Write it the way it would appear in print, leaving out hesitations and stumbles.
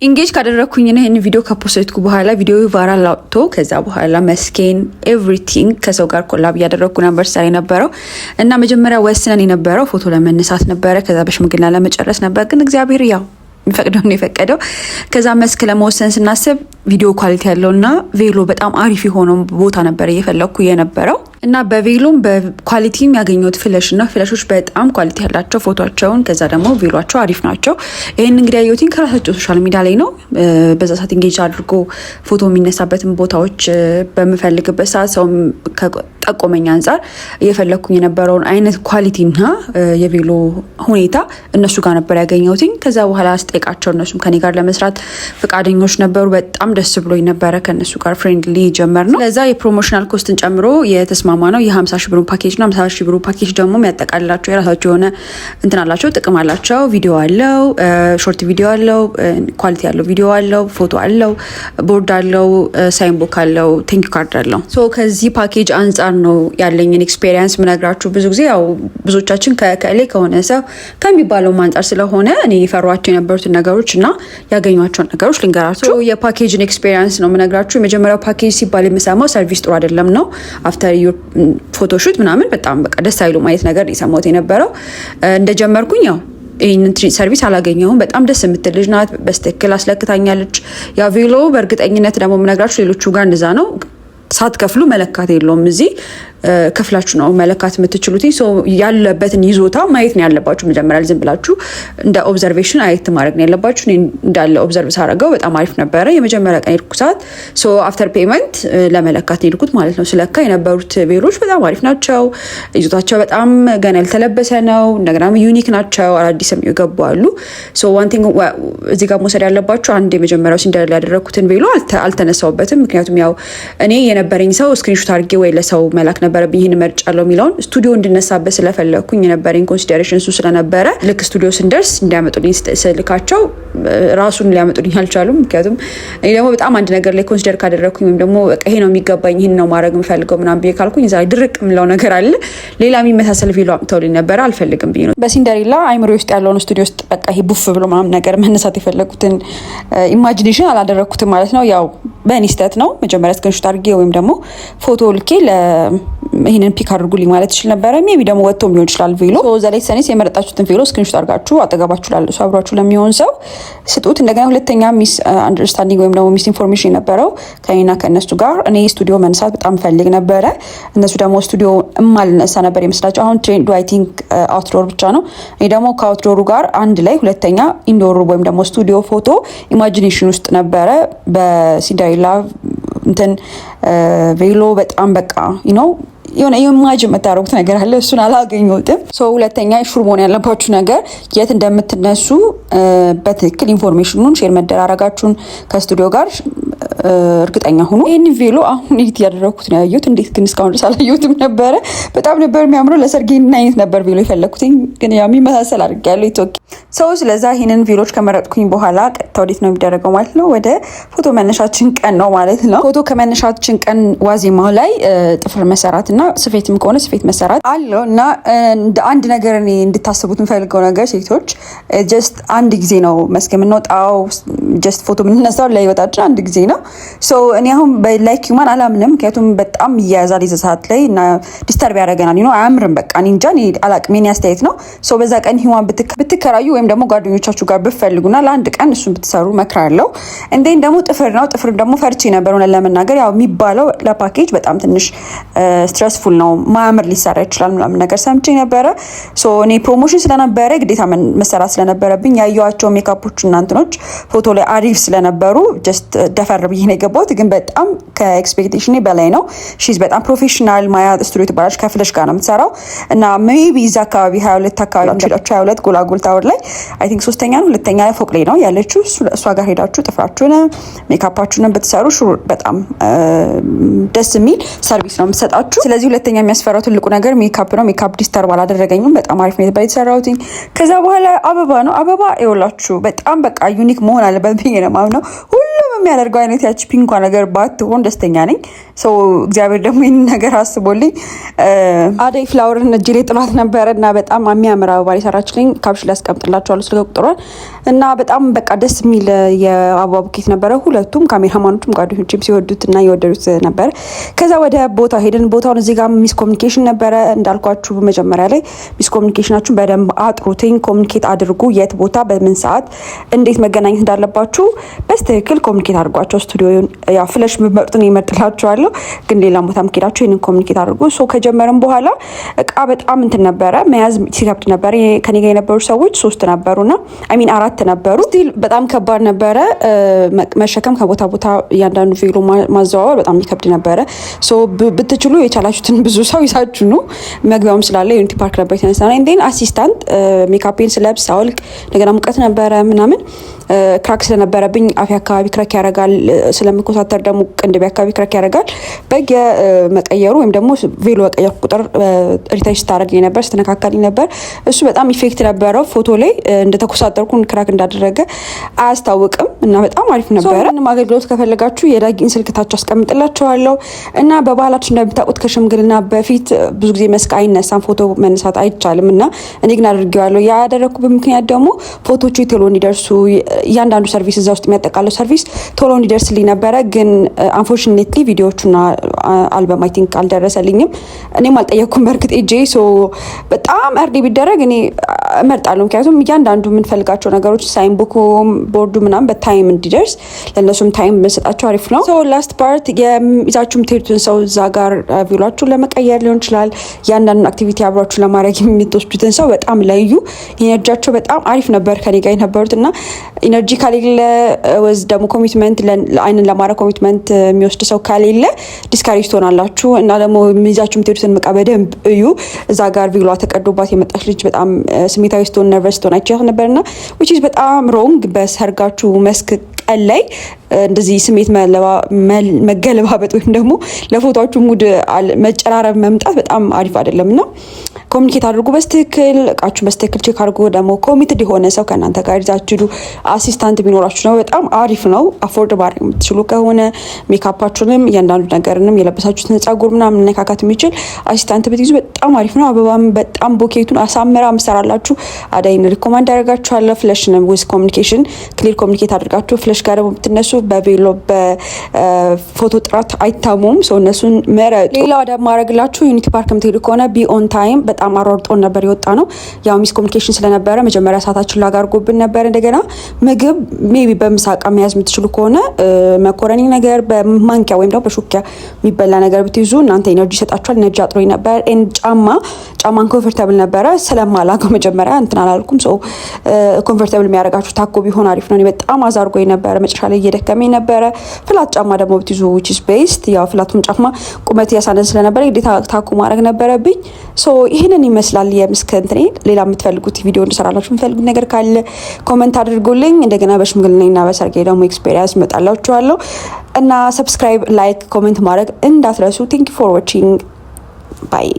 ኢንጌጅ ካደረኩኝ እና ይሄን ቪዲዮ ከፖስትኩ በኋላ ቪዲዮ ቫይራል አውጥቶ ከዛ በኋላ መስኬን ኤቭሪቲንግ ከሰው ጋር ኮላብ ያደረኩ ነበር ሳይ ነበረው እና መጀመሪያ ወስነን የነበረው ፎቶ ለመነሳት ነበር ከዛ በሽምግልና ለመጨረስ ነበር ግን እግዚአብሔር ያው የሚፈቅደው ነው የፈቀደው ከዛ መስክ ለመወሰን ስናስብ ቪዲዮ ኳሊቲ ያለውና ቬሎ በጣም አሪፍ የሆነው ቦታ ነበር እየፈለኩ የነበረው እና በቬሎም በኳሊቲም ያገኘሁት ፍለሽ እና ፍለሾች በጣም ኳሊቲ ያላቸው ፎቶአቸውን ከዛ ደግሞ ቬሎአቸው አሪፍ ናቸው። ይሄን እንግዲህ ያየሁትን ከራሳቸው ሶሻል ሚዲያ ላይ ነው። በዛ ሰዓት ኢንጌጅ አድርጎ ፎቶ የሚነሳበትን ቦታዎች በመፈልግበት ሰዓት ሰው ጠቆመኝ አንፃር እየፈለኩኝ የነበረውን አይነት ኳሊቲና የቬሎ ሁኔታ እነሱ ጋር ነበር ያገኘሁትን። ከዛ በኋላ አስጠይቃቸው እነሱም ከኔ ጋር ለመስራት ፈቃደኞች ነበሩ። በጣም ደስ ብሎኝ ነበረ ከነሱ ጋር ፍሬንድሊ ጀመር ነው። ለዛ የፕሮሞሽናል ኮስትን ጨምሮ የተስማማ ነው የ50 ሺህ ብር ፓኬጅ ነው። 50 ሺህ ብር ፓኬጅ ደግሞ የሚያጠቃልላቸው የራሳቸው የሆነ እንትን አላቸው ጥቅም አላቸው። ቪዲዮ አለው፣ ሾርት ቪዲዮ አለው፣ ኳሊቲ ያለው ቪዲዮ አለው፣ ፎቶ አለው፣ ቦርድ አለው፣ ሳይን ቡክ አለው፣ ቴንክ ዩ ካርድ አለው። ሶ ከዚህ ፓኬጅ አንፃር ነው ያለኝን ኤክስፔሪየንስ ምነግራችሁ። ብዙ ጊዜ ያው ብዙዎቻችን ከከሌ ከሆነ ሰው ከሚባለው አንፃር ስለሆነ እኔ የፈሯቸው የነበሩትን ነገሮች እና ያገኟቸውን ነገሮች ልንገራችሁ። የፓኬጅን ኤክስፔሪየንስ ነው ምነግራችሁ። የመጀመሪያው ፓኬጅ ሲባል የምሰማው ሰርቪስ ጥሩ አይደለም ነው። አፍተር ዩር ፎቶሹት ምናምን በጣም በቃ ደስ አይሉ ማለት ነገር የሰማሁት የነበረው እንደጀመርኩኝ ያው ይህንን ሰርቪስ አላገኘሁም። በጣም ደስ የምትል ልጅ ናት። በስትክክል አስለክታኛለች። ያ ቬሎ በእርግጠኝነት ደግሞ ምነግራችሁ ሌሎቹ ጋር እንደዛ ነው። ሳትከፍሉ መለካት የለውም። እዚህ ከፍላችሁ ነው መለካት የምትችሉት። ሶ ያለበትን ይዞታ ማየት ነው ያለባችሁ። መጀመሪያ ዝም ብላችሁ እንደ ኦብዘርቬሽን አየት ማድረግ ነው ያለባችሁ። እኔ እንዳለ ኦብዘርቭ ሳደርገው በጣም አሪፍ ነበረ። የመጀመሪያ ቀን የሄድኩት ሰዓት ሶ አፍተር ፔመንት ለመለካት ነው የሄድኩት ማለት ነው። ስለካ የነበሩት ቬሎች በጣም አሪፍ ናቸው። ይዞታቸው በጣም ገና ያልተለበሰ ነው። እንደገና ዩኒክ ናቸው። አዳዲስም የገቡ አሉ። ሶ ዋን ቲንግ እዚህ ጋር መውሰድ ያለባችሁ አንድ የመጀመሪያው ሲንደር ላይ ያደረኩትን ቬሎ አልተነሳውበትም። ምክንያቱም ያው እኔ የነበረኝ ሰው ስክሪንሾት አድርጌ ወይ ለሰው መላክ ነበረብኝ። ይሄን መርጫለሁ የሚለውን ስቱዲዮ እንድነሳበት ስለፈለኩኝ የነበረኝ ኮንሲደሬሽን እሱ ስለነበረ ልክ ስቱዲዮ ስንደርስ እንዲያመጡልኝ ስልካቸው ራሱን ሊያመጡልኝ አልቻሉም። ምክንያቱም እኔ ደግሞ በጣም አንድ ነገር ላይ ኮንሲደር ካደረኩኝ ወይም ደግሞ በቃ ይሄ ነው የሚገባኝ ይሄን ነው ማድረግ የምፈልገው ምናምን ብዬ ካልኩኝ እዛ ድርቅ የምለው ነገር አለ። ሌላ የሚመሳሰል ቪዲዮ አምጥተውልኝ ነበረ አልፈልግም ብዬ ነው በሲንደሪላ አይምሮ ውስጥ ያለውን ስቱዲዮ ውስጥ በቃ ይሄ ቡፍ ብሎ ምናምን ነገር መነሳት የፈለኩትን ኢማጂኔሽን አላደረኩትም ማለት ነው። ያው በእኔ ስህተት ነው። መጀመሪያ ስክሪንሾት አድርጌ ወይም ደግሞ ፎቶ ልኬ ይሄንን ፒክ አድርጉልኝ ማለት ይችላል ነበረ። ሜቢ ደግሞ ወጥቶም ሊሆን ይችላል ቬሎ። ሶ ዘ ሌት ሰኔስ የመረጣችሁትን ቬሎ ስክሪንሾት አድርጋችሁ አጠገባችሁ ላለ ሰው አብራችሁ ለሚሆን ሰው ስጡት። እንደገና ሁለተኛ ሚስ አንደርስታንዲንግ ወይም ደግሞ ሚስ ኢንፎርሜሽን ነበረው ከኔና ከነሱ ጋር። እኔ ስቱዲዮ መነሳት በጣም ፈልግ ነበረ። እነሱ ደግሞ ስቱዲዮ እማልነሳ ነበር ይመስላችሁ። አሁን ትሬንዱ አይ ቲንክ አውትዶር ብቻ ነው። እኔ ደግሞ ከአውትዶሩ ጋር አንድ ላይ ሁለተኛ ኢንዶር ወይም ደግሞ ስቱዲዮ ፎቶ ኢማጂኔሽን ውስጥ ነበረ በሲንደሪላ እንትን ቬሎ በጣም በቃ የሆነ ኢማጂን የምታደርጉት ነገር አለ። እሱን አላገኘሁትም። ሶ ሁለተኛ ሹር መሆን ያለባችሁ ነገር የት እንደምትነሱ በትክክል ኢንፎርሜሽኑን ሼር መደራረጋችሁን ከስቱዲዮ ጋር እርግጠኛ ሁኑ። ይሄን ቬሎ አሁን ኤዲት ያደረኩት ነው ያየሁት። እንዴት ግን እስካሁን ድረስ አላየሁትም ነበረ። በጣም ነበር የሚያምረው። ለሰርጌ አይነት ነበር ቬሎ የፈለኩት ግን ያው የሚመሳሰል አድርጌያለሁ። ኢትዮክ ሶ ስለዛ ይሄንን ቬሎች ከመረጥኩኝ በኋላ ቀጥታ ወዴት ነው የሚደረገው ማለት ነው? ወደ ፎቶ መነሻችን ቀን ነው ማለት ነው። ፎቶ ከመነሻችን ቀን ዋዜማው ላይ ጥፍር መሰራትና ስፌትም ከሆነ ስፌት መሰራት አለው እና እንደ አንድ ነገር እኔ እንድታስቡት የምፈልገው ነገር ሴቶች ጀስት አንድ ጊዜ ነው መስክ የምንወጣው። ጀስት ፎቶ የምንነሳው ለህይወታችን አንድ ጊዜ ነው። ሶ እኔ አሁን በላይክ ሂውማን አላምንም። ምክንያቱም በጣም እያያዛል የዛ ሰዓት ላይ እና ዲስተርብ ያደርገናል። አያምርም። በቃ እኔ እንጃ አላቅም። የኔ አስተያየት ነው። ሶ በዛ ቀን ሂውማን ብትከራዩ ወይም ደግሞ ጓደኞቻችሁ ጋር ብትፈልጉና ለአንድ ቀን እሱን ብትሰሩ መክራለሁ። እንዴን ደግሞ ጥፍር ነው። ጥፍር ደግሞ ፈርቼ ነበር ሆነ ለመናገር ያው የሚባለው ለፓኬጅ በጣም ትንሽ ስትረስፉል ነው። ማያምር ሊሰራ ይችላል ምናምን ነገር ሰምቼ ነበረ። ሶ እኔ ፕሮሞሽን ስለነበረ ግዴታ መሰራት ስለነበረብኝ ያየኋቸው ሜካፖች እና እንትኖች ፎቶ ላይ አሪፍ ስለነበሩ ጀስት ደፈር ብዬ ነው የገባሁት። ግን በጣም ከኤክስፔክቴሽኔ በላይ ነው። ሺዝ በጣም ፕሮፌሽናል ማያ ስቱዲዮ ትባላለች። ከፍለሽ ጋር ነው የምትሰራው እና ሜቢ እዛ አካባቢ 22 አካባቢ 22 ጎላጎል ታወር ላይ አይ ቲንክ ሶስተኛ ነው ሁለተኛ ፎቅ ላይ ነው ያለችው። እሷ ጋር ሄዳችሁ ጥፍራችሁን ሜካፓችሁን ብትሰሩ በጣም ደስ የሚል ሰርቪስ ነው የምትሰጣችሁ። ስለዚህ ሁለተኛ የሚያስፈራው ትልቁ ነገር ሜካፕ ነው። ሜካፕ ዲስተርብ አላደረገኝም። በጣም አሪፍ ነው የተሰራሁት። ከዛ በኋላ አበባ ነው። አበባ ይኸውላችሁ በጣም በቃ ዩኒክ መሆን አለበት ብዬ ነው የማምነው። ሁሉም የሚያደርገው አይነት ያቺ ፒንኳ ነገር ባትሆን ደስተኛ ነኝ። ሶ እግዚአብሔር ደግሞ ይህን ነገር አስቦልኝ አደይ ፍላወርን እጅ ላይ ጥሏት ነበረ እና በጣም የሚያምር አበባ የሰራችልኝ ካፕሽን ላይ አስቀምጥላችኋለሁ ስልክ ቁጥሯን እና በጣም በቃ ደስ የሚል የአበባ ቡኬት ነበረ። ሁለቱም ካሜራማኖቹም ጓደኞችም ሲወዱት እና የወደዱት ነበር። ከዛ ወደ ቦታው ሄድን። ቦታውን እዚህ ጋር ሚስ ኮሚኒኬሽን ነበረ እንዳልኳችሁ መጀመሪያ ላይ ሚስ ኮሚኒኬሽናችሁን በደንብ አጥሩትኝ፣ ኮሚኒኬት አድርጉ። የት ቦታ በምን ሰዓት እንዴት መገናኘት እንዳለባችሁ በስትክክል ኮሚኒኬት አድርጓቸው። ስቱዲዮን ያው ፍለሽ ብመርጡን ይመርጥላችኋለሁ፣ ግን ሌላ ቦታ ምኬዳችሁ ይህንን ኮሚኒኬት አድርጉ። ሶ ከጀመረን በኋላ እቃ በጣም እንትን ነበረ መያዝ ሲከብድ ነበረ። ከኔ ጋር የነበሩ ሰዎች 3 ነበሩና አሚን 4 ነበሩ። ስቲል በጣም ከባድ ነበረ መሸከም፣ ከቦታ ቦታ እያንዳንዱ ቬሎ ማዘዋወር በጣም ይከብድ ነበረ። ሶ ብትችሉ የቻላችሁትን ብዙ ሰው ይዛችሁ ነው። መግቢያውም ስላለ ዩኒቲ ፓርክ ነበር የተነሳና እንዴን አሲስታንት ሜካፔን ስለብስ አውልቅ እንደገና ሙቀት ነበረ ምናምን ክራክ ስለነበረብኝ አፌ አካባቢ ክራክ ያረጋል፣ ስለምኮሳተር ደግሞ ቅንድቤ አካባቢ ክራክ ያረጋል። በየመቀየሩ ወይም ደግሞ ቬሎ በቀየሩ ቁጥር ሪታች ስታደርግኝ ነበር፣ ስትነካካልኝ ነበር። እሱ በጣም ኢፌክት ነበረው። ፎቶ ላይ እንደተኮሳተርኩን ክራክ እንዳደረገ አያስታውቅም እና በጣም አሪፍ ነበረ። ምንም አገልግሎት ከፈለጋችሁ የዳጊን ስልክ ታች አስቀምጥላችኋለሁ። እና በባህላችን እንደምታውቁት ከሽምግልና በፊት ብዙ ጊዜ መስክ አይነሳም፣ ፎቶ መነሳት አይቻልም እና እኔ ግን አድርጌዋለሁ። ያደረኩበት ምክንያት ደግሞ ፎቶቹ ቶሎ እንዲደርሱ እያንዳንዱ ሰርቪስ እዛ ውስጥ የሚያጠቃለው ሰርቪስ ቶሎ እንዲደርስልኝ ነበረ። ግን አንፎርቹኔትሊ ቪዲዮዎቹና አልበም አይ ቲንክ አልደረሰልኝም። እኔም አልጠየቅኩም በእርግጥ ኤጄ ሶ በጣም እርዲ ቢደረግ እኔ እመርጣለሁ። ምክንያቱም እያንዳንዱ የምንፈልጋቸው ነገሮች ሳይን ቡኩም ቦርዱ ምናምን በታይም እንዲደርስ ለእነሱም ታይም መሰጣቸው አሪፍ ነው። ሶ ላስት ፓርት ይዛችሁ የምትሄዱትን ሰው እዛ ጋር ቪሏችሁን ለመቀየር ሊሆን ይችላል፣ እያንዳንዱን አክቲቪቲ አብሯችሁ ለማድረግ የምትወስዱትን ሰው በጣም ለዩ። ኢነርጂያቸው በጣም አሪፍ ነበር ከኔ ጋር የነበሩት እና ኢነርጂ ከሌለ ወዝ ደግሞ ኮሚትመንት አይንን ለማድረግ ኮሚትመንት የሚወስድ ሰው ከሌለ ዲስካሬጅ ትሆናላችሁ። እና ደግሞ ይዛችሁ የምትሄዱትን እቃ በደንብ እዩ። እዛ ጋር ቪሏ ተቀዶባት የመጣች ልጅ በጣም ስሜታዊ ስትሆን ነርቨስ ስትሆን አይቻት ነበርና which is በጣም ሮንግ። በሰርጋችሁ መስክ ቀን ላይ እንደዚህ ስሜት መገለባበጥ ወይም ደግሞ ለፎቶዎቹ ሙድ መጨራረብ መምጣት በጣም አሪፍ አይደለምና ኮሚኒኬት አድርጉ በስትክክል። እቃችሁን በስትክክል ቼክ አድርጉ። ደግሞ ኮሚትድ የሆነ ሰው ከእናንተ ጋር ይዛችሁ አሲስታንት ቢኖራችሁ ነው በጣም አሪፍ ነው። አፎርድ ማድረግ የምትችሉ ከሆነ ሜካፓችሁንም እያንዳንዱ ነገርንም የለበሳችሁትን ጸጉር ምናምን መነካካት የሚችል አሲስታንት ብትይዙ በጣም አሪፍ ነው። አበባም በጣም ቦኬቱን አሳምራ ምሰራላችሁ አዳይን ሪኮማንድ ያደርጋችኋለሁ። ፍለሽንም ዊዝ ኮሚኒኬሽን ክሊር ኮሚኒኬት አድርጋችሁ ፍለሽ ጋር ደግሞ ብትነሱ በቬሎ በፎቶ ጥራት አይታሙም። ሰው እነሱን መረጡ። ሌላው ደግሞ ማድረግላችሁ ዩኒቲ ፓርክ የምትሄዱ ከሆነ ቢ ኦን ታይም። በጣም አሯርጦን ነበር የወጣ ነው። ያው ሚስ ኮሚኒኬሽን ስለነበረ መጀመሪያ ሰዓታችን ላጋርጎብን ነበር። እንደገና ምግብ ሜቢ በምሳቃ መያዝ የምትችሉ ከሆነ መኮረኒ ነገር በማንኪያ ወይም ደግሞ በሹኪያ የሚበላ ነገር ብትይዙ እናንተ ኤነርጂ ይሰጣችኋል። ኤነርጂ አጥሮኝ ነበር። ጫማን ኮምፎርታብል ነበረ ስለማላገው መጀመሪያ እንትን አላልኩም። ሶ ኮምፎርታብል የሚያደርጋችሁ ታኮ ቢሆን አሪፍ ነው። በጣም አዛርጎኝ ነበረ። መጨረሻ ላይ እየደከመኝ ነበረ። ፍላት ጫማ ደግሞ ብትይዙ which is best። ያው ፍላቱም ጫማ ቁመት ያሳነን ስለነበረ ግዴታ ታኮ ማድረግ ነበረብኝ። ሶ ይሄንን ይመስላል የምስክ እንትኔ። ሌላ የምትፈልጉት ቪዲዮ እንድሰራላችሁ የምትፈልጉት ነገር ካለ ኮሜንት አድርጉልኝ። እንደገና በሽምግልናና በሰርጌ ደግሞ ኤክስፔሪያንስ መጣላችኋለሁ እና ሰብስክራይብ፣ ላይክ፣ ኮሜንት ማድረግ እንዳትረሱ። ቴንክ ዩ ፎር ዋቺንግ ባይ